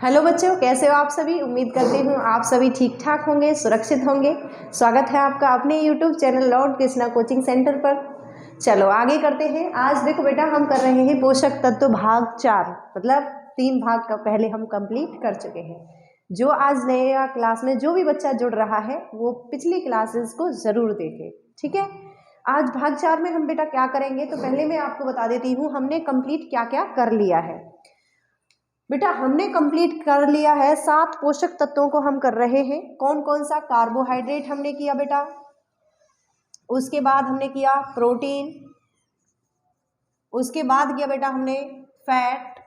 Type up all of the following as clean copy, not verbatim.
Hello बच्चों, कैसे हो आप सभी। उम्मीद करती हूँ आप सभी ठीक ठाक होंगे, सुरक्षित होंगे। स्वागत है आपका अपने YouTube channel Lord Krishna coaching centre पर। चलो आगे करते हैं। आज देखो बेटा, हम कर रहे हैं पोषक तत्व भाग 4, मतलब 3 भाग का पहले हम कंप्लीट कर चुके हैं। जो आज नया क्लास में जो भी बच्चा जुड़ रहा है वो पिछली क्लासेस को जरूर देखे, ठीक है। आज भाग 4 में हम बेटा क्या करेंगे, तो पहले मैं आपको बता देती हूँ हमने कंप्लीट क्या क्या कर लिया है। बेटा हमने कंप्लीट कर लिया है 7 पोषक तत्वों को हम कर रहे हैं। कौन कौन सा? कार्बोहाइड्रेट हमने किया बेटा, उसके बाद हमने किया प्रोटीन, उसके बाद किया बेटा हमने फैट,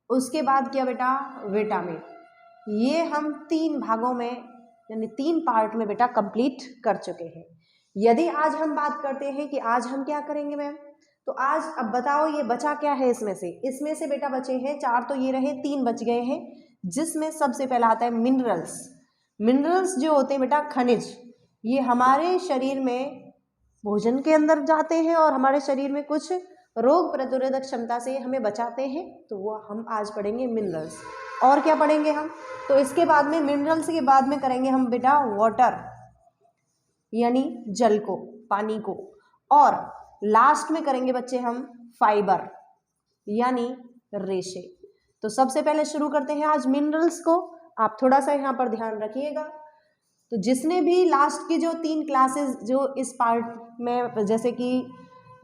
उसके बाद किया बेटा विटामिन। ये हम 3 भागों में यानी 3 पार्ट में बेटा कंप्लीट कर चुके हैं। यदि आज हम बात करते हैं कि आज हम क्या करेंगे मैम, तो आज अब बताओ ये बचा क्या है इसमें से बेटा बचे हैं 4, तो ये रहे 3 बच गए हैं, जिसमें सबसे पहला आता है मिनरल्स। मिनरल्स जो होते हैं बेटा खनिज, ये हमारे शरीर में भोजन के अंदर जाते हैं और हमारे शरीर में कुछ रोग प्रतिरोधक क्षमता से हमें बचाते हैं, तो वो हम आज पढ़ेंगे मिनरल्स। और क्या पढ़ेंगे हम, तो इसके बाद में मिनरल्स के बाद में करेंगे हम बेटा वाटर यानी जल को, पानी को, और लास्ट में करेंगे बच्चे हम फाइबर यानी रेशे। तो सबसे पहले शुरू करते हैं आज मिनरल्स को। आप थोड़ा सा यहाँ पर ध्यान रखिएगा। तो जिसने भी लास्ट की जो 3 क्लासेस जो इस पार्ट में जैसे कि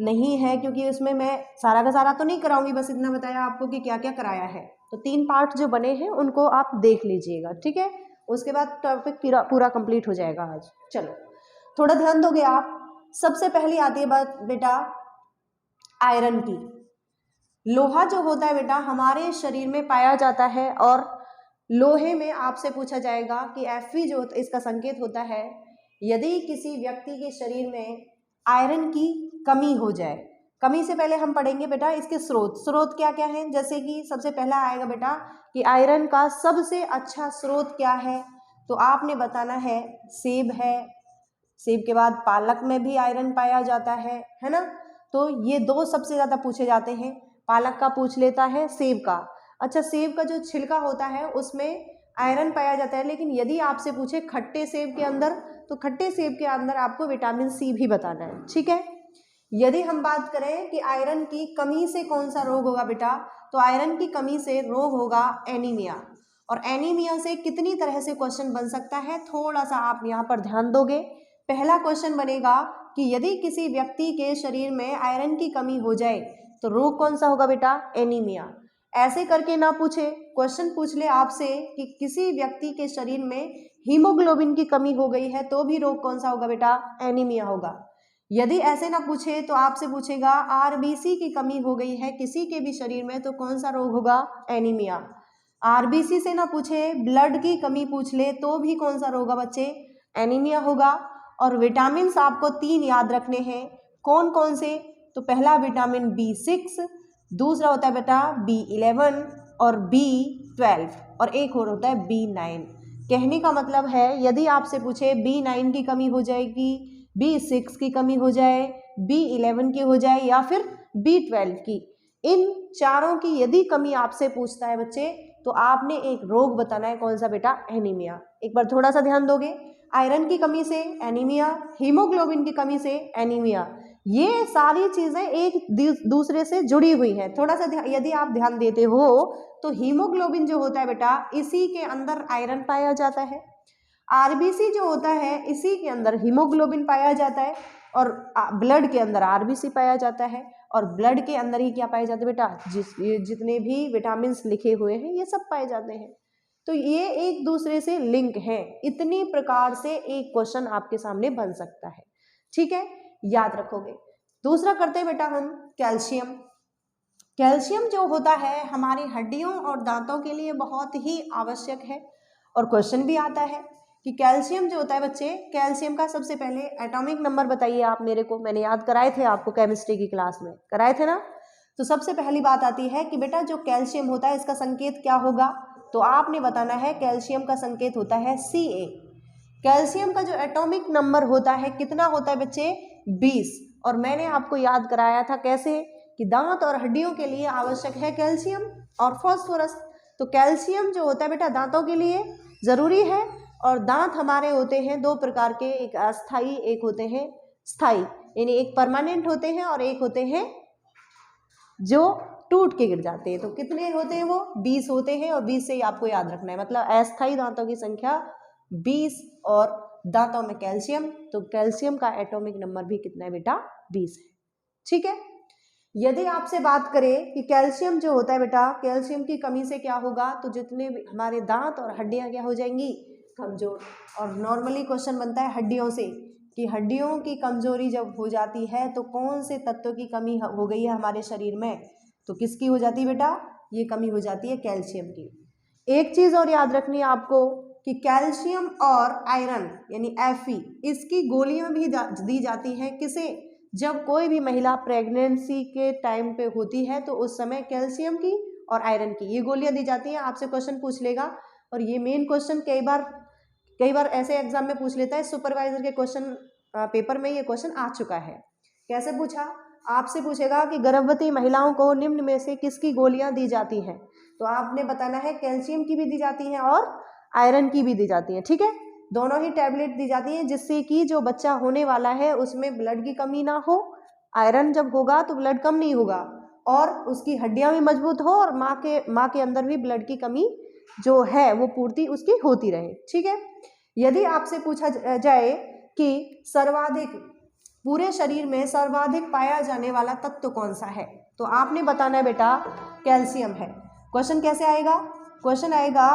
नहीं है, क्योंकि उसमें मैं सारा का सारा तो नहीं कराऊंगी, बस इतना बताया आपको कि क्या क्या कराया है। तो 3 पार्ट जो बने हैं उनको आप देख लीजिएगा, ठीक है। उसके बाद टॉपिक पूरा कंप्लीट हो जाएगा आज। चलो थोड़ा ध्यान दोगे आप। सबसे पहली आती है बात बेटा आयरन की। लोहा जो होता है बेटा हमारे शरीर में पाया जाता है, और लोहे में आपसे पूछा जाएगा कि Fe जो इसका संकेत होता है यदि किसी व्यक्ति के शरीर में आयरन की कमी हो जाए। कमी से पहले हम पढ़ेंगे बेटा इसके स्रोत क्या क्या हैं। जैसे कि सबसे पहला आएगा बेटा कि आयरन का सबसे अच्छा स्रोत क्या है, तो आपने बताना है सेब है। सेब के बाद पालक में भी आयरन पाया जाता है ना। तो ये 2 सबसे ज़्यादा पूछे जाते हैं। पालक का पूछ लेता है, सेब का। अच्छा, सेब का जो छिलका होता है उसमें आयरन पाया जाता है, लेकिन यदि आपसे पूछे खट्टे सेब के अंदर, तो खट्टे सेब के अंदर आपको विटामिन सी भी बताना है, ठीक है। यदि हम बात करें कि आयरन की कमी से कौन सा रोग होगा बेटा, तो आयरन की कमी से रोग होगा एनीमिया। और एनीमिया से कितनी तरह से क्वेश्चन बन सकता है, थोड़ा सा आप यहाँ पर ध्यान दोगे। पहला क्वेश्चन बनेगा कि यदि किसी व्यक्ति के शरीर में आयरन की कमी हो जाए तो रोग कौन सा होगा बेटा, एनीमिया। ऐसे करके ना पूछे, क्वेश्चन पूछ ले आपसे कि किसी व्यक्ति के शरीर में हीमोग्लोबिन की कमी हो गई है तो भी रोग कौन सा होगा बेटा, एनीमिया होगा। यदि ऐसे ना पूछे तो आपसे पूछेगा आरबीसी की कमी हो गई है किसी के भी शरीर में तो कौन सा रोग होगा, एनीमिया। आरबीसी से ना पूछे, ब्लड की कमी पूछ ले तो भी कौन सा रोग होगा बच्चे, एनीमिया होगा। और विटामिन आपको 3 याद रखने हैं। कौन कौन से, तो पहला विटामिन B6, दूसरा होता है बेटा B11 और B12, और एक और होता है B9। कहने का मतलब है यदि आपसे पूछे B9 की कमी हो जाएगी, B6 की कमी हो जाए, B11 की हो जाए या फिर B12 की, इन चारों की यदि कमी आपसे पूछता है बच्चे तो आपने एक रोग बताना है, कौन सा बेटा, एनीमिया। एक बार थोड़ा सा ध्यान दोगे, आयरन की कमी से एनीमिया, हीमोग्लोबिन की कमी से एनीमिया, ये सारी चीजें एक दूसरे से जुड़ी हुई हैं। थोड़ा सा यदि आप ध्यान देते हो तो हीमोग्लोबिन जो होता है बेटा इसी के अंदर आयरन पाया जाता है। आरबीसी जो होता है इसी के अंदर हीमोग्लोबिन पाया जाता है, और ब्लड के अंदर आरबीसी पाया जाता है, और ब्लड के अंदर ही क्या पाया जाता है बेटा, जितने भी विटामिन लिखे हुए हैं ये सब पाए जाते हैं। तो ये एक दूसरे से लिंक है। इतनी प्रकार से एक क्वेश्चन आपके सामने बन सकता है, ठीक है, याद रखोगे। दूसरा करते हैं बेटा हम कैल्शियम। कैल्शियम जो होता है हमारी हड्डियों और दांतों के लिए बहुत ही आवश्यक है, और क्वेश्चन भी आता है कि कैल्शियम जो होता है बच्चे, कैल्शियम का सबसे पहले एटॉमिक नंबर बताइए आप मेरे को। मैंने याद कराए थे आपको, केमिस्ट्री की क्लास में कराए थे ना। तो सबसे पहली बात आती है कि बेटा जो कैल्शियम होता है इसका संकेत क्या होगा, तो आपने बताना है कैल्शियम का संकेत होता है Ca। कैल्शियम का जो एटॉमिक नंबर होता है कितना होता है बच्चे, 20। और मैंने आपको याद कराया था कैसे कि दांत और हड्डियों के लिए आवश्यक है कैल्शियम और फास्फोरस। तो कैल्शियम जो होता है बेटा दांतों के लिए ज़रूरी है, और दांत हमारे होते हैं दो प्रकार के, एक अस्थाई एक होते हैं स्थाई, यानी एक परमानेंट होते हैं और एक होते हैं जो टूट के गिर जाते हैं। तो कितने होते हैं वो 20 होते हैं, और 20 से ही आपको याद रखना है, मतलब अस्थाई दांतों की संख्या 20 और दांतों में कैल्शियम, तो कैल्शियम का एटॉमिक नंबर भी कितना है बेटा 20 है। ठीक है, यदि आपसे बात करें कि कैल्शियम जो होता है बेटा, कैल्शियम की कमी से क्या होगा, तो जितने भी हमारे दांत और हड्डियां क्या हो जाएंगी कमजोर। और नॉर्मली क्वेश्चन बनता है हड्डियों से कि हड्डियों की कमजोरी जब हो जाती है तो कौन से तत्व की कमी हो गई है हमारे शरीर में, तो किसकी हो जाती है बेटा, ये कमी हो जाती है कैल्शियम की। एक चीज और याद रखनी है आपको कि कैल्शियम और आयरन यानी Fe इसकी गोलियां भी दी जाती हैं किसे, जब कोई भी महिला प्रेगनेंसी के टाइम पे होती है तो उस समय कैल्शियम की और आयरन की ये गोलियां दी जाती हैं। आपसे क्वेश्चन पूछ लेगा, और ये मेन क्वेश्चन कई बार ऐसे एग्जाम में पूछ लेता है, सुपरवाइजर के क्वेश्चन पेपर में ये क्वेश्चन आ चुका है। कैसे पूछा, आपसे पूछेगा कि गर्भवती महिलाओं को निम्न में से किसकी गोलियां दी जाती हैं, तो आपने बताना है कैल्शियम की भी दी जाती हैं और आयरन की भी दी जाती हैं। ठीक है, दोनों ही टैबलेट दी जाती हैं जिससे कि जो बच्चा होने वाला है उसमें ब्लड की कमी ना हो। आयरन जब होगा तो ब्लड कम नहीं होगा, और उसकी हड्डियां भी मजबूत हो, और माँ के अंदर भी ब्लड की कमी जो है वो पूर्ति उसकी होती रहे। ठीक है, यदि आपसे पूछा जाए कि सर्वाधिक पूरे शरीर में सर्वाधिक पाया जाने वाला तत्व कौन सा है, तो आपने बताना है बेटा कैल्शियम है। क्वेश्चन कैसे आएगा, क्वेश्चन आएगा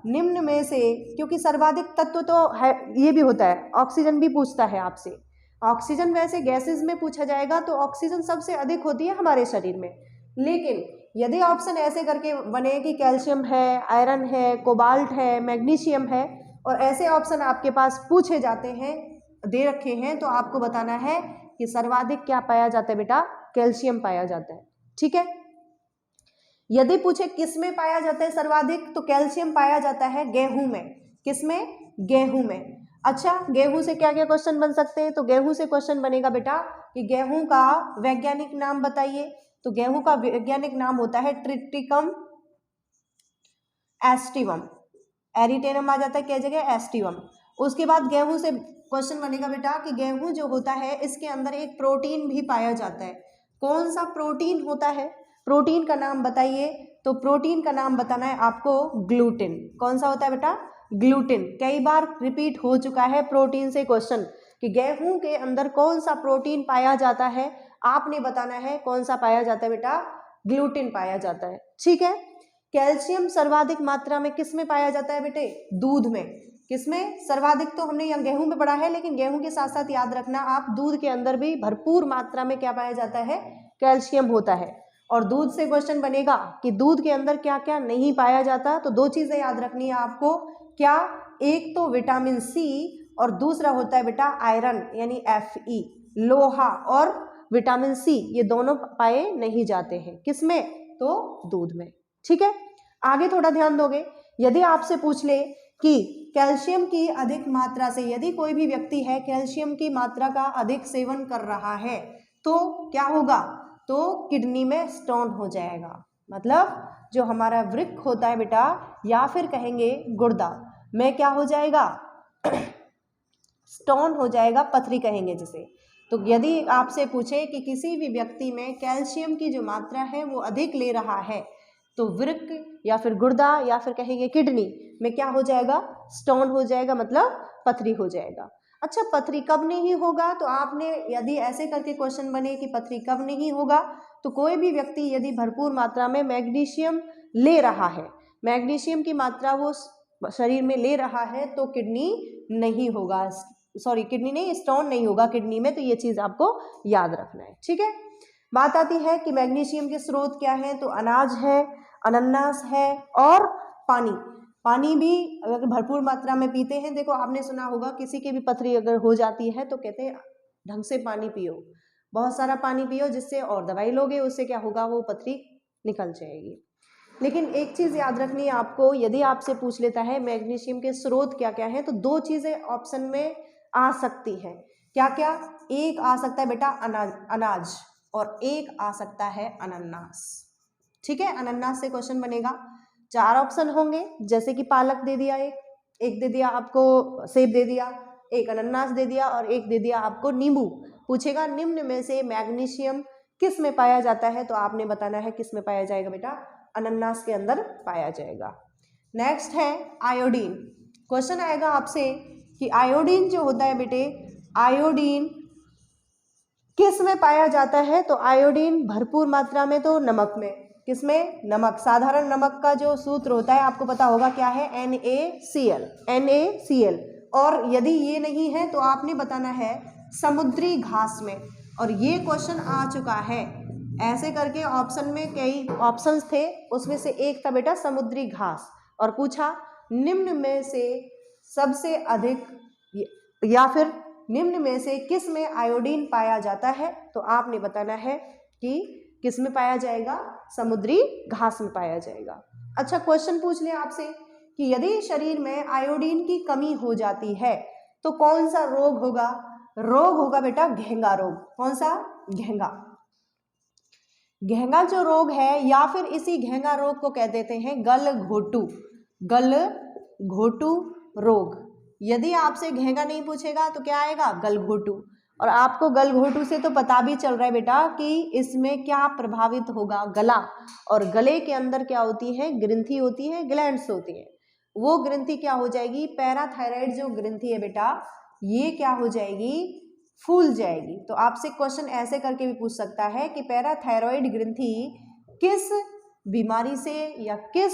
निम्न में से, क्योंकि सर्वाधिक तत्व तो है, ये भी होता है, ऑक्सीजन भी पूछता है आपसे। ऑक्सीजन वैसे गैसेस में पूछा जाएगा तो ऑक्सीजन सबसे अधिक होती है हमारे शरीर में, लेकिन यदि ऑप्शन ऐसे करके बने कि कैल्शियम है, आयरन है, कोबाल्ट है, मैग्नीशियम है, और ऐसे ऑप्शन आपके पास पूछे जाते हैं, दे रखे हैं, तो आपको बताना है कि सर्वाधिक क्या पाया जाता है बेटा, कैल्शियम पाया जाता है। ठीक है, यदि पूछे किस में पाया जाता है सर्वाधिक, तो कैल्शियम पाया जाता है गेहूं में। किस में, गेहूं में। अच्छा, गेहूं से क्या क्या क्वेश्चन बन सकते हैं, तो गेहूं से क्वेश्चन बनेगा बेटा कि गेहूं का वैज्ञानिक नाम बताइए, तो गेहूं का वैज्ञानिक नाम होता है ट्रिटिकम एस्टिवम, एरिटेनम आ जाता है क्या जगह, एस्टिवम। उसके बाद गेहूं से क्वेश्चन बनेगा बेटा कि गेहूं जो होता है इसके अंदर एक प्रोटीन भी पाया जाता है, कौन सा प्रोटीन होता है, प्रोटीन का नाम बताइए, तो प्रोटीन का नाम बताना है आपको ग्लूटिन। कौन सा होता है बेटा, ग्लूटिन। कई बार रिपीट हो चुका है प्रोटीन से क्वेश्चन कि गेहूं के अंदर कौन सा प्रोटीन पाया जाता है, आपने बताना है कौन सा पाया जाता है बेटा, ग्लूटिन पाया जाता है। ठीक है, कैल्शियम सर्वाधिक मात्रा में किस में पाया जाता है बेटे, दूध में। किसमें सर्वाधिक, तो हमने यहाँ गेहूं में पढ़ा है, लेकिन गेहूं के साथ साथ याद रखना आप दूध के अंदर भी भरपूर मात्रा में क्या पाया जाता है, कैल्शियम होता है। और दूध से क्वेश्चन बनेगा कि दूध के अंदर क्या क्या नहीं पाया जाता, तो दो चीजें याद रखनी है आपको, क्या, एक तो विटामिन सी और दूसरा होता है बेटा आयरन यानी Fe, लोहा और विटामिन सी ये दोनों पाए नहीं जाते हैं, किसमें, तो दूध में। ठीक है, आगे थोड़ा ध्यान दोगे, यदि आपसे पूछ ले कि कैल्शियम की अधिक मात्रा से, यदि कोई भी व्यक्ति है कैल्शियम की मात्रा का अधिक सेवन कर रहा है तो क्या होगा, तो किडनी में स्टोन हो जाएगा, मतलब जो हमारा वृक्क होता है बेटा, या फिर कहेंगे गुर्दा में क्या हो जाएगा, स्टोन हो जाएगा, पथरी कहेंगे जिसे। तो यदि आपसे पूछे कि किसी भी व्यक्ति में कैल्शियम की जो मात्रा है वो अधिक ले रहा है, तो वृक्क या फिर गुर्दा या फिर कहेंगे किडनी में क्या हो जाएगा, स्टोन हो जाएगा, मतलब पथरी हो जाएगा। अच्छा, पथरी कब नहीं होगा, तो आपने यदि ऐसे करके क्वेश्चन बने कि पथरी कब नहीं होगा, तो कोई भी व्यक्ति यदि भरपूर मात्रा में मैग्नीशियम ले रहा है, मैग्नीशियम की मात्रा वो शरीर में ले रहा है, तो किडनी नहीं होगा, सॉरी किडनी नहीं, स्टोन नहीं होगा किडनी में, तो ये चीज आपको याद रखना है। ठीक है, बात आती है कि मैग्नीशियम के स्रोत क्या है, तो अनाज है, अनानास है और पानी। पानी भी अगर भरपूर मात्रा में पीते हैं, देखो आपने सुना होगा किसी की भी पथरी अगर हो जाती है तो कहते हैं ढंग से पानी पियो, बहुत सारा पानी पियो, जिससे और दवाई लोगे उससे क्या होगा, वो पथरी निकल जाएगी। लेकिन एक चीज याद रखनी है आपको, यदि आपसे पूछ लेता है मैग्नीशियम के स्रोत क्या क्या है, तो दो चीजें ऑप्शन में आ सकती है। क्या क्या, एक आ सकता है बेटा अनाज और एक आ सकता है अनानास। ठीक है, अनानास से क्वेश्चन बनेगा। 4 ऑप्शन होंगे, जैसे कि पालक दे दिया, एक दे दिया आपको सेब दे दिया, एक अनानास दे दिया और एक दे दिया आपको नींबू। पूछेगा निम्न में से मैग्नीशियम किस में पाया जाता है, तो आपने बताना है किस में पाया जाएगा बेटा, अनानास के अंदर पाया जाएगा। नेक्स्ट है आयोडीन। क्वेश्चन आएगा आपसे कि आयोडीन जो होता है बेटे, आयोडीन किस में पाया जाता है, तो आयोडीन भरपूर मात्रा में तो नमक में। किसमें? नमक। साधारण नमक का जो सूत्र होता है आपको पता होगा क्या है, NaCl, NaCl। और यदि ये नहीं है तो आपने बताना है समुद्री घास में। और ये क्वेश्चन आ चुका है ऐसे करके, ऑप्शन में कई ऑप्शंस थे, उसमें से एक था बेटा समुद्री घास, और पूछा निम्न में से सबसे अधिक या फिर निम्न में से किस में आयोडीन पाया जाता है, तो आपने बताना है कि किस में पाया जाएगा, समुद्री घास में पाया जाएगा। अच्छा, क्वेश्चन पूछ ले आपसे कि यदि शरीर में आयोडीन की कमी हो जाती है तो कौन सा रोग होगा? रोग होगा बेटा घेंगा रोग। कौन सा? घेंगा। घेंगा जो रोग है, या फिर इसी घेंगा रोग को कह देते हैं गलघोटू, गलघोटू रोग। यदि आपसे घेंगा नहीं पूछेगा तो क्या आएगा? गलघोटू। और आपको गलघोटू से तो पता भी चल रहा है बेटा कि इसमें क्या प्रभावित होगा, गला। और गले के अंदर क्या होती है? ग्रंथि होती है, ग्लैंड्स होती है। वो ग्रंथि क्या हो जाएगी? पैराथायराइड जो ग्रंथि है बेटा, ये क्या हो जाएगी? फूल जाएगी। तो आपसे क्वेश्चन ऐसे करके भी पूछ सकता है कि पैराथायराइड ग्रंथि किस बीमारी से या किस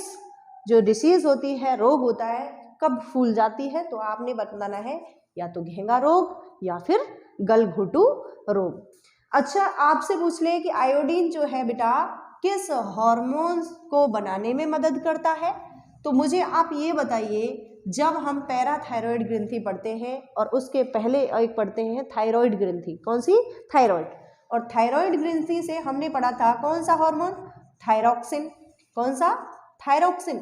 जो डिसीज होती है, रोग होता है, कब फूल जाती है, तो आपने बताना है या तो घेंगा रोग या फिर गलघोटू रोग। अच्छा, आपसे पूछ ले कि आयोडीन जो है बेटा किस हार्मोन्स को बनाने में मदद करता है, तो मुझे आप ये बताइए, जब हम पैराथायराइड ग्रंथि पढ़ते हैं और उसके पहले एक पढ़ते हैं थायराइड ग्रंथि। कौन सी? थायराइड। और थायराइड ग्रंथि से हमने पढ़ा था कौन सा हार्मोन? थायरॉक्सिन। कौन सा? थायरॉक्सिन।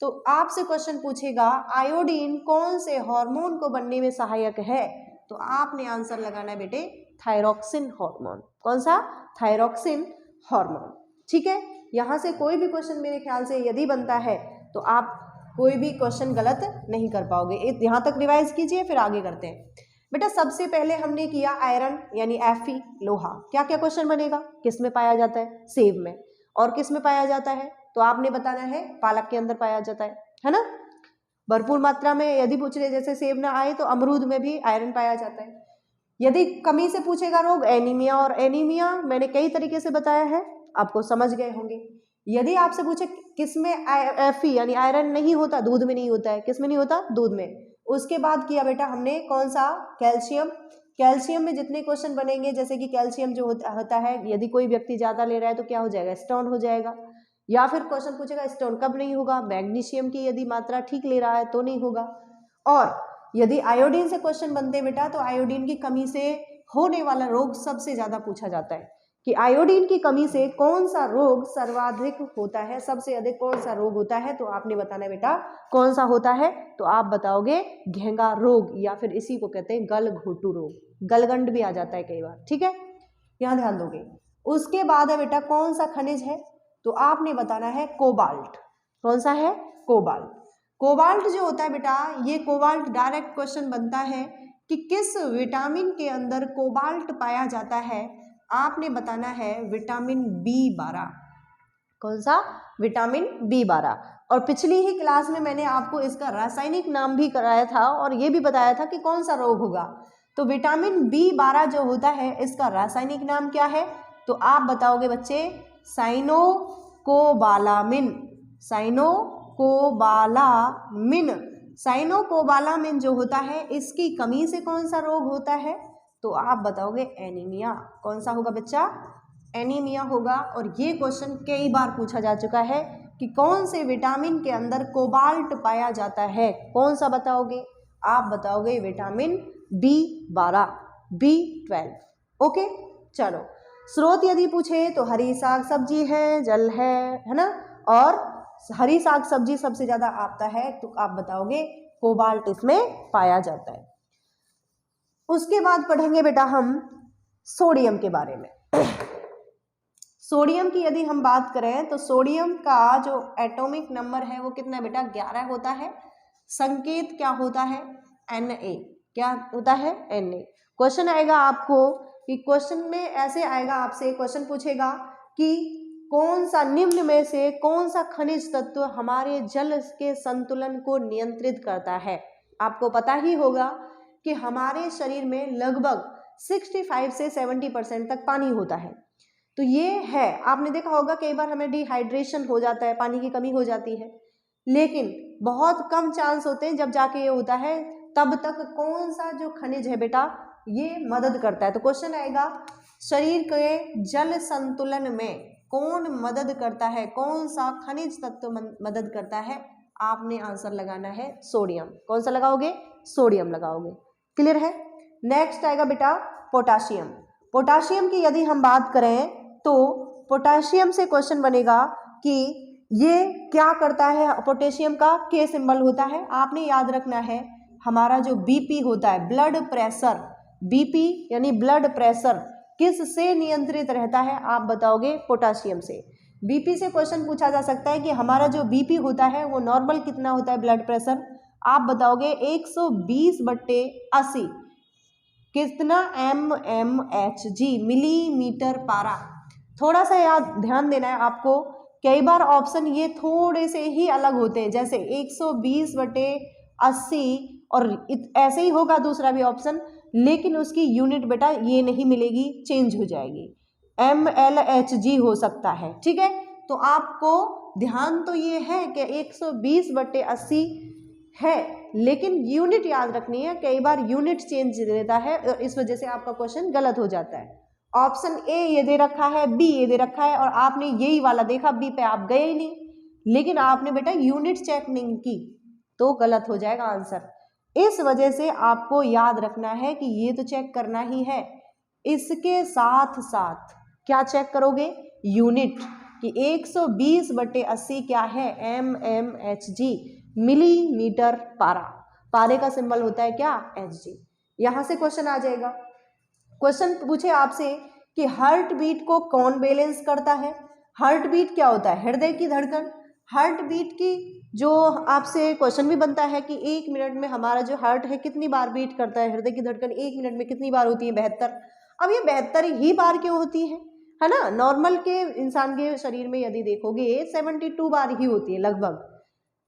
तो आपसे क्वेश्चन पूछेगा आयोडीन कौन से हार्मोन को बनने में सहायक है, तो आपने आंसर लगाना है बेटे थायरॉक्सिन हार्मोन। कौन सा? Thyroxine hormone. ठीक है, यहाँ से कोई भी क्वेश्चन मेरे ख्याल से यदि बनता है तो आप कोई भी क्वेश्चन गलत नहीं कर पाओगे। यहाँ तक रिवाइज कीजिए, फिर आगे करते हैं। बेटा सबसे पहले हमने किया आयरन यानी Fe, लोहा। क्या क्या क्वेश्चन बनेगा? किस में पाया जाता है? सेब में। और किस में पाया जाता है? तो आपने बताना है पालक के अंदर पाया जाता है ना। भरपूर मात्रा में यदि पूछ रहे, जैसे सेब ना आए तो अमरूद में भी आयरन पाया जाता है। यदि कमी से पूछेगा रोग, एनीमिया। और एनीमिया मैंने कई तरीके से बताया है, आपको समझ गए होंगे। यदि आपसे पूछे किसमें Fe यानी आयरन नहीं होता, दूध में नहीं होता है। किस में नहीं होता? दूध में। उसके बाद किया बेटा हमने कौन सा? कैल्शियम। कैल्शियम में जितने क्वेश्चन बनेंगे, जैसे कि कैल्शियम जो होता है, यदि कोई व्यक्ति ज्यादा ले रहा है तो क्या हो जाएगा? स्टोन हो जाएगा। या फिर क्वेश्चन पूछेगा स्टोन कब नहीं होगा? मैग्नीशियम की यदि मात्रा ठीक ले रहा है तो नहीं होगा। और यदि आयोडीन से क्वेश्चन बनते हैं बेटा, तो आयोडीन की कमी से होने वाला रोग सबसे ज्यादा पूछा जाता है कि आयोडीन की कमी से कौन सा रोग सर्वाधिक होता है, सबसे अधिक कौन सा रोग होता है, तो आपने बताना है बेटा कौन सा होता है। तो आप बताओगे घेंगा रोग, या फिर इसी को कहते हैं गलघोटू रोग। गलगंड भी आ जाता है कई बार। ठीक है, यहाँ ध्यान दोगे। उसके बाद है बेटा कौन सा खनिज है, तो आपने बताना है कोबाल्ट। कौन सा है? कोबाल्ट। कोबाल्ट जो होता है बेटा, ये कोबाल्ट डायरेक्ट क्वेश्चन बनता है कि किस विटामिन के अंदर कोबाल्ट पाया जाता है, आपने बताना है विटामिन B12। कौन सा? Vitamin B12। और पिछली ही क्लास में मैंने आपको इसका रासायनिक नाम भी कराया था और ये भी बताया था कि कौन सा रोग होगा। तो विटामिन B12 जो होता है, इसका रासायनिक नाम क्या है, तो आप बताओगे बच्चे साइनोकोबालामिन। साइनोकोबालामिन। साइनोकोबालामिन जो होता है, इसकी कमी से कौन सा रोग होता है, तो आप बताओगे एनीमिया। कौन सा होगा बच्चा? एनीमिया होगा। और ये क्वेश्चन कई बार पूछा जा चुका है कि कौन से विटामिन के अंदर कोबाल्ट पाया जाता है, कौन सा बताओगे? आप बताओगे विटामिन B12, B12। ओके, चलो। स्रोत यदि पूछे तो हरी साग सब्जी है, जल है ना। और हरी साग सब्जी सबसे ज्यादा आता है, तो आप बताओगे कोबाल्ट इसमें पाया जाता है। उसके बाद पढ़ेंगे बेटा हम सोडियम के बारे में। सोडियम की यदि हम बात करें तो सोडियम का जो एटॉमिक नंबर है वो कितना है बेटा 11 होता है। संकेत क्या होता है Na, क्या होता है Na। क्वेश्चन आएगा आपको कि क्वेश्चन में ऐसे आएगा, आपसे क्वेश्चन पूछेगा कि कौन सा निम्न में से कौन सा खनिज तत्व हमारे जल के संतुलन को नियंत्रित करता है। आपको पता ही होगा कि हमारे शरीर में लगभग 65 से 70% तक पानी होता है। तो ये है, आपने देखा होगा कई बार हमें डिहाइड्रेशन हो जाता है, पानी की कमी हो जाती है, लेकिन बहुत कम चांस होते हैं जब जाके ये होता है। तब तक कौन सा जो खनिज है बेटा ये मदद करता है। तो क्वेश्चन आएगा शरीर के जल संतुलन में कौन मदद करता है, कौन सा खनिज तत्व मदद करता है। आपने आंसर लगाना है सोडियम। कौन सा लगाओगे? सोडियम लगाओगे। क्लियर है। नेक्स्ट आएगा बेटा पोटाशियम। पोटाशियम की यदि हम बात करें तो पोटाशियम से क्वेश्चन बनेगा कि ये क्या करता है। पोटेशियम का के सिंबल होता है। आपने याद रखना है हमारा जो बीपी होता है, ब्लड प्रेशर, बीपी यानी ब्लड प्रेशर किस से नियंत्रित रहता है? आप बताओगे पोटाशियम से। बीपी से क्वेश्चन पूछा जा सकता है कि हमारा जो बीपी होता है वो नॉर्मल कितना होता है ब्लड प्रेशर? आप बताओगे 120/80 कितना mmHg मिलीमीटर पारा। थोड़ा सा याद ध्यान देना है आपको, कई बार ऑप्शन ये थोड़े से ही अलग होते हैं, जैसे 120/80 और ऐसे ही होगा दूसरा भी ऑप्शन, लेकिन उसकी यूनिट बेटा ये नहीं मिलेगी, चेंज हो जाएगी, mLHg हो सकता है। ठीक है, तो आपको ध्यान तो ये है कि 120/80 है, लेकिन यूनिट याद रखनी है। कई बार यूनिट चेंज देता है और इस वजह से आपका क्वेश्चन गलत हो जाता है। ऑप्शन ए ये दे रखा है, बी ये दे रखा है और आपने यही वाला देखा, बी पे आप गए ही नहीं, लेकिन आपने बेटा यूनिट चेक नहीं की तो गलत हो जाएगा आंसर। इस वजह से आपको याद रखना है कि ये तो चेक करना ही है, इसके साथ साथ क्या चेक करोगे? यूनिट कि 120/80 क्या है? mmHg मिलीमीटर पारा। पारे का सिंबल होता है क्या? Hg। यहां से क्वेश्चन आ जाएगा। क्वेश्चन पूछे आपसे कि हार्ट बीट को कौन बैलेंस करता है? हार्ट बीट क्या होता है? हृदय की धड़कन। हार्ट बीट की जो आपसे क्वेश्चन भी बनता है कि 1 मिनट में हमारा जो हार्ट है कितनी बार बीट करता है, हृदय की धड़कन 1 मिनट में कितनी बार होती है? 72। अब ये 72 ही बार क्यों होती है ना? नॉर्मल के इंसान के शरीर में यदि देखोगे 72 बार ही होती है लगभग,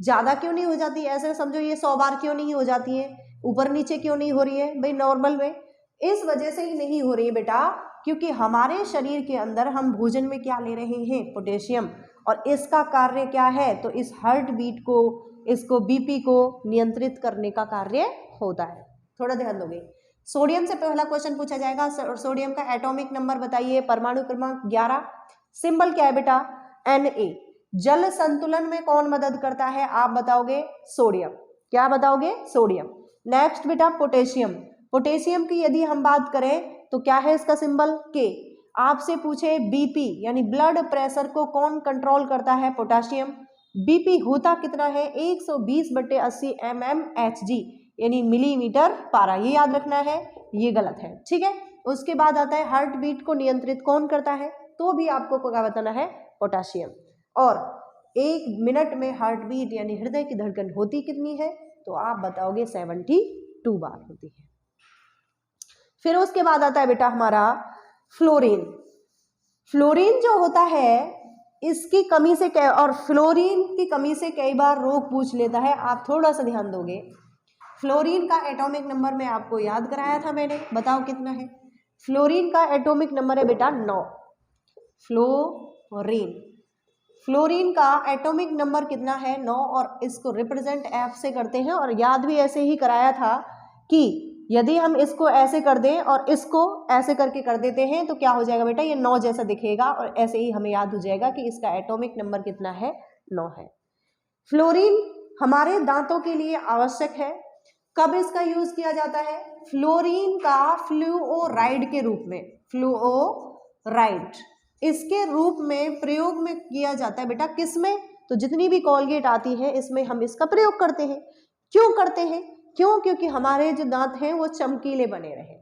ज्यादा क्यों नहीं हो जाती? ऐसे समझो ये 100 बार क्यों नहीं हो जाती है, ऊपर नीचे क्यों नहीं हो रही है भाई नॉर्मल में? इस वजह से ही नहीं हो रही है बेटा, क्योंकि हमारे शरीर के अंदर हम भोजन में क्या ले रहे हैं? पोटेशियम, और इसका कार्य क्या है? तो इस हार्ट बीट को, इसको बीपी को नियंत्रित करने का कार्य होता है। थोड़ा ध्यान दोगे। सोडियम से पहला क्वेश्चन पूछा जाएगा। सोडियम का एटॉमिक नंबर बताइए, परमाणु क्रमांक 11, सिंबल क्या है बेटा? Na। जल संतुलन में कौन मदद करता है? आप बताओगे सोडियम। क्या बताओगे? सोडियम। नेक्स्ट बेटा पोटेशियम। पोटेशियम की यदि हम बात करें तो क्या है इसका सिंबल? के। आपसे पूछे बीपी यानी ब्लड प्रेशर को कौन कंट्रोल करता है? पोटेशियम। बीपी होता कितना है? 120/80 mmHg यानी मिलीमीटर पारा। ये याद रखना है, ये गलत है। ठीक है, उसके बाद आता है हार्ट बीट को नियंत्रित कौन करता है? तो भी आपको क्या बताना है? पोटेशियम। और 1 मिनट में हार्ट बीट यानी हृदय की धड़कन होती कितनी है? तो आप बताओगे 72 बार होती है। फिर उसके बाद आता है बेटा हमारा फ्लोरीन। फ्लोरीन जो होता है इसकी कमी से और फ्लोरीन की कमी से कई बार रोग पूछ लेता है। आप थोड़ा सा ध्यान दोगे। फ्लोरीन का एटॉमिक नंबर मैं आपको याद कराया था मैंने, बताओ कितना है? फ्लोरीन का एटॉमिक नंबर है बेटा 9। फ्लोरीन का एटॉमिक नंबर कितना है? 9। और इसको रिप्रेजेंट F से करते हैं, और याद भी ऐसे ही कराया था कि यदि हम इसको ऐसे कर दें और इसको ऐसे करके कर देते हैं तो क्या हो जाएगा बेटा? ये 9 जैसा दिखेगा, और ऐसे ही हमें याद हो जाएगा कि इसका एटॉमिक नंबर कितना है? 9 है। फ्लोरीन हमारे दांतों के लिए आवश्यक है। कब इसका यूज किया जाता है? फ्लोरीन का फ्लूओराइड के रूप में, फ्लूओराइड इसके रूप में प्रयोग में किया जाता है बेटा। किसमें? तो जितनी भी कोलगेट आती है इसमें हम इसका प्रयोग करते हैं। क्यों करते हैं? क्यों? क्योंकि हमारे जो दांत हैं वो चमकीले बने रहे।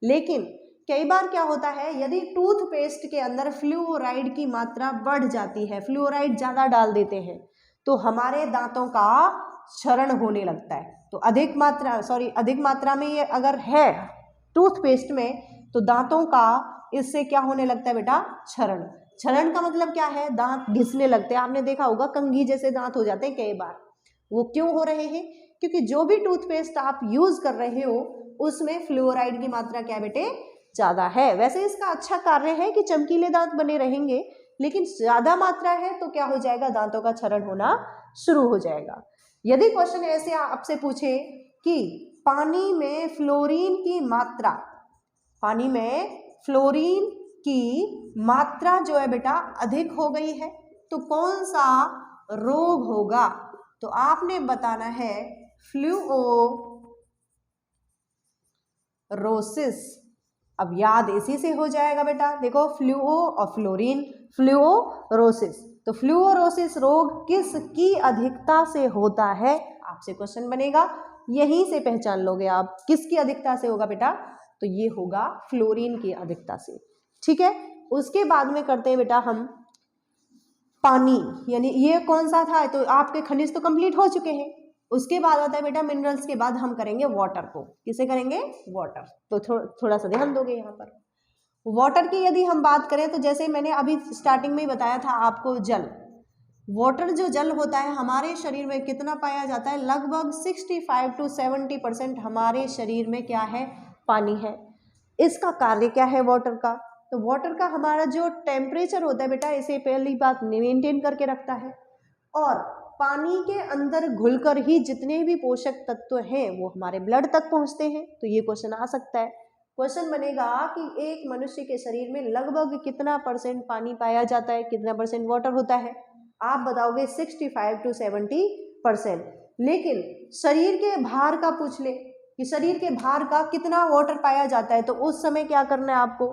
लेकिन कई बार क्या होता है, यदि टूथपेस्ट के अंदर फ्लूओराइड की मात्रा बढ़ जाती है, फ्लूओराइड ज़्यादा डाल देते हैं, तो हमारे दांतों का क्षरण होने लगता है। तो अधिक मात्रा में ये अगर है टूथपेस्ट में, तो दांतों का इससे क्या होने लगता है बेटा, क्षरण। क्षरण का मतलब क्या है, दांत घिसने लगते हैं। आपने देखा होगा कंघी जैसे दांत हो जाते हैं कई बार। वो क्यों हो रहे हैं, क्योंकि जो भी टूथपेस्ट आप यूज कर रहे हो उसमें फ्लूओराइड की मात्रा क्या बेटे, ज़्यादा है। वैसे इसका अच्छा कार्य है कि चमकीले दांत बने रहेंगे, लेकिन ज़्यादा मात्रा है तो क्या हो जाएगा, दांतों का क्षरण होना शुरू हो जाएगा। यदि क्वेश्चन ऐसे आपसे पूछे कि पानी में फ्लोरीन की मात्रा, पानी में फ्लोरीन की मात्रा जो है बेटा अधिक हो गई है, तो कौन सा रोग होगा, तो आपने बताना है फ्लूओरोसिस। अब याद इसी से हो जाएगा बेटा, देखो फ्लूओ और फ्लोरीन, फ्लूओरोसिस। तो फ्लूओरोसिस रोग किसकी अधिकता से होता है, आपसे क्वेश्चन बनेगा, यहीं से पहचान लोगे आप किसकी अधिकता से होगा बेटा, तो ये होगा फ्लोरीन की अधिकता से। ठीक है, उसके बाद में करते हैं बेटा हम पानी, यानी ये कौन सा था, तो आपके खनिज तो कंप्लीट हो चुके हैं। उसके बाद आता है बेटा मिनरल्स के बाद हम करेंगे वाटर को। किसे करेंगे, वाटर। तो थोड़ा सा ध्यान दोगे यहाँ पर। वाटर की यदि हम बात करें तो जैसे मैंने अभी स्टार्टिंग में ही बताया था आपको, जल, वाटर जो जल होता है हमारे शरीर में कितना पाया जाता है, लगभग 65 to 70% हमारे शरीर में क्या है, पानी है। इसका कार्य क्या है वाटर का, तो वाटर का हमारा जो टेम्परेचर होता है बेटा, इसे पहली बात मेंटेन करके रखता है, और पानी के अंदर घुलकर ही जितने भी पोषक तत्व हैं वो हमारे ब्लड तक पहुंचते हैं। तो ये क्वेश्चन आ सकता है। क्वेश्चन बनेगा कि एक मनुष्य के शरीर में लगभग कितना % पानी पाया जाता है, कितना % वाटर होता है, आप बताओगे 65 to 70%। लेकिन शरीर के भार का पूछ ले कि शरीर के भार का कितना वाटर पाया जाता है, तो उस समय क्या करना है आपको,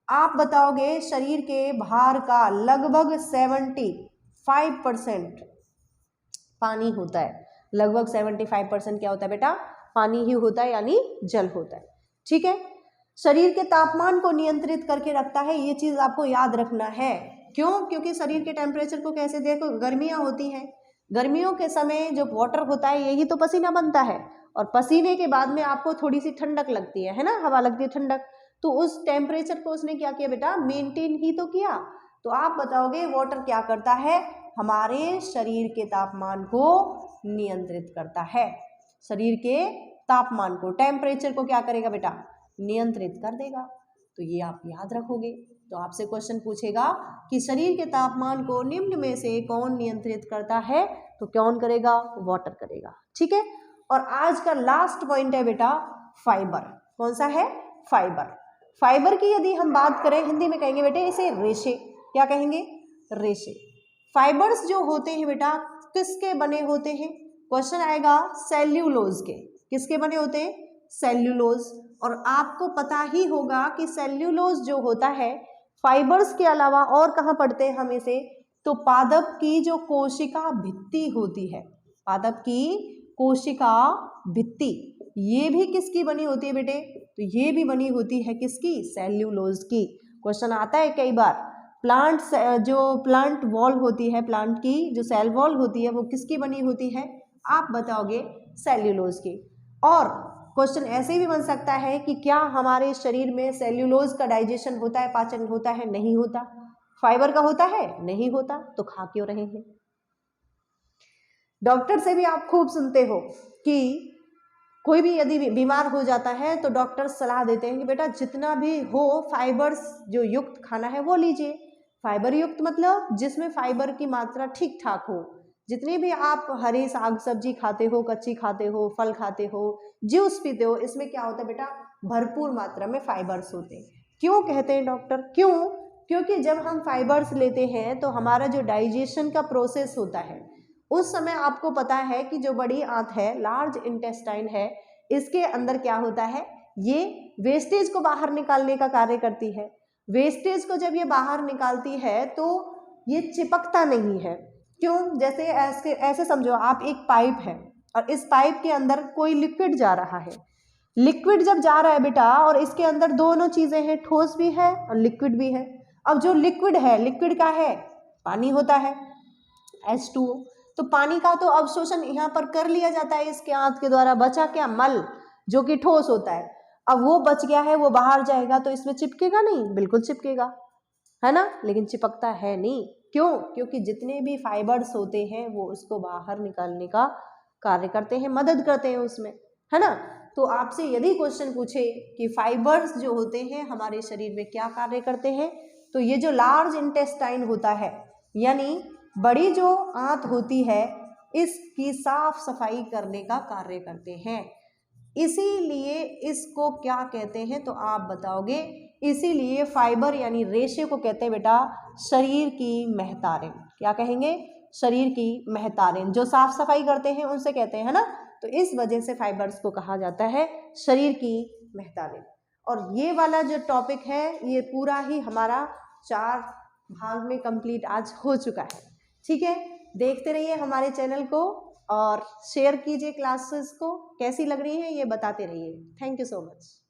आप बताओगे शरीर के भार का लगभग 75% पानी होता है। लगभग 75% क्या होता है बेटा, पानी ही होता है, यानी जल होता है। ठीक है, शरीर के तापमान को नियंत्रित करके रखता है, ये चीज आपको याद रखना है। क्यों, क्योंकि शरीर के टेम्परेचर को कैसे, देखो गर्मियां होती हैं, गर्मियों के समय जो वाटर होता है यही तो पसीना बनता है, और पसीने के बाद में आपको थोड़ी सी ठंडक लगती है ना, हवा लगती है ठंडक, तो उस टेम्परेचर को उसने क्या किया बेटा, मेंटेन ही तो किया। तो आप बताओगे वाटर क्या करता है, हमारे शरीर के तापमान को नियंत्रित करता है। शरीर के तापमान को, टेम्परेचर को क्या करेगा बेटा, नियंत्रित कर देगा। तो ये आप याद रखोगे। तो आपसे क्वेश्चन पूछेगा कि शरीर के तापमान को निम्न में से कौन नियंत्रित करता है, तो कौन करेगा, वाटर करेगा। ठीक है, और आज का लास्ट पॉइंट है बेटा फाइबर। कौन सा है, फाइबर। फाइबर की यदि हम बात करें, हिंदी में कहेंगे बेटे इसे रेशे। क्या कहेंगे, रेशे। फाइबर्स जो होते हैं बेटा किसके बने होते हैं, क्वेश्चन आएगा सेल्यूलोज के। किसके बने होते हैं, सेल्यूलोज। और आपको पता ही होगा कि सेल्यूलोज जो होता है फाइबर्स के अलावा और कहाँ पढ़ते हैं हम इसे, तो पादप की जो कोशिका भित्ति होती है, पादप की कोशिका भित्ति, ये भी किसकी बनी होती है बेटे, तो ये भी बनी होती है किसकी, सेल्यूलोज की। क्वेश्चन आता है कई बार, प्लांट जो प्लांट वॉल होती है, प्लांट की जो सेल वॉल होती है वो किसकी बनी होती है, आप बताओगे सेल्यूलोज की। और क्वेश्चन ऐसे भी बन सकता है कि क्या हमारे शरीर में सेल्यूलोज का डाइजेशन होता है, पाचन होता है, नहीं होता। फाइबर का होता है, नहीं होता, तो खा क्यों रहे हैं। डॉक्टर से भी आप खूब सुनते हो कि कोई भी यदि बीमार हो जाता है तो डॉक्टर सलाह देते हैं कि बेटा जितना भी हो फाइबर्स जो युक्त खाना है वो लीजिए। फाइबर युक्त मतलब जिसमें फाइबर की मात्रा ठीक ठाक हो। जितने भी आप हरी साग सब्जी खाते हो, कच्ची खाते हो, फल खाते हो, जूस पीते हो, इसमें क्या होता है बेटा, भरपूर मात्रा में फाइबर्स होते हैं। क्यों कहते हैं डॉक्टर, क्यों, क्योंकि जब हम फाइबर्स लेते हैं तो हमारा जो डाइजेशन का प्रोसेस होता है उस समय आपको पता है कि जो बड़ी आंत है, लार्ज इंटेस्टाइन है, इसके अंदर क्या होता है, ये वेस्टेज को बाहर निकालने का कार्य करती है। वेस्टेज को जब ये बाहर निकालती है तो ये चिपकता नहीं है। क्यों, जैसे ऐसे समझो आप एक पाइप है और इस पाइप के अंदर कोई लिक्विड जा रहा है, लिक्विड जब जा रहा है बेटा और इसके अंदर दोनों चीजें हैं, ठोस भी है और लिक्विड भी है। अब जो लिक्विड है, लिक्विड का है पानी होता है H2O, तो पानी का तो अवशोषण यहाँ पर कर लिया जाता है इसके आंत के द्वारा, बचा क्या, मल, जो कि ठोस होता है। अब वो बच गया है, वो बाहर जाएगा तो इसमें चिपकेगा नहीं, बिल्कुल चिपकेगा, है ना, लेकिन चिपकता है नहीं। क्यों? क्योंकि जितने भी फाइबर्स होते हैं वो उसको बाहर निकालने का कार्य करते हैं, मदद करते हैं उसमें, है ना। तो आपसे यदि क्वेश्चन पूछे कि फाइबर्स जो होते हैं हमारे शरीर में क्या कार्य करते हैं, तो ये जो लार्ज इंटेस्टाइन होता है, यानी बड़ी जो आंत होती है, इसकी साफ सफाई करने का कार्य करते हैं। इसीलिए इसको क्या कहते हैं, तो आप बताओगे, इसीलिए फाइबर यानी रेशे को कहते हैं बेटा शरीर की महतारिन। क्या कहेंगे? शरीर की महतारिन। जो साफ सफाई करते हैं उनसे कहते हैं, है ना। तो इस वजह से फाइबर्स को कहा जाता है शरीर की महतारिन। और ये वाला जो टॉपिक है ये पूरा ही हमारा 4 भाग में कंप्लीट आज हो चुका है। ठीक है, देखते रहिए हमारे चैनल को और शेयर कीजिए क्लासेस को, कैसी लग रही है ये बताते रहिए। Thank you so much.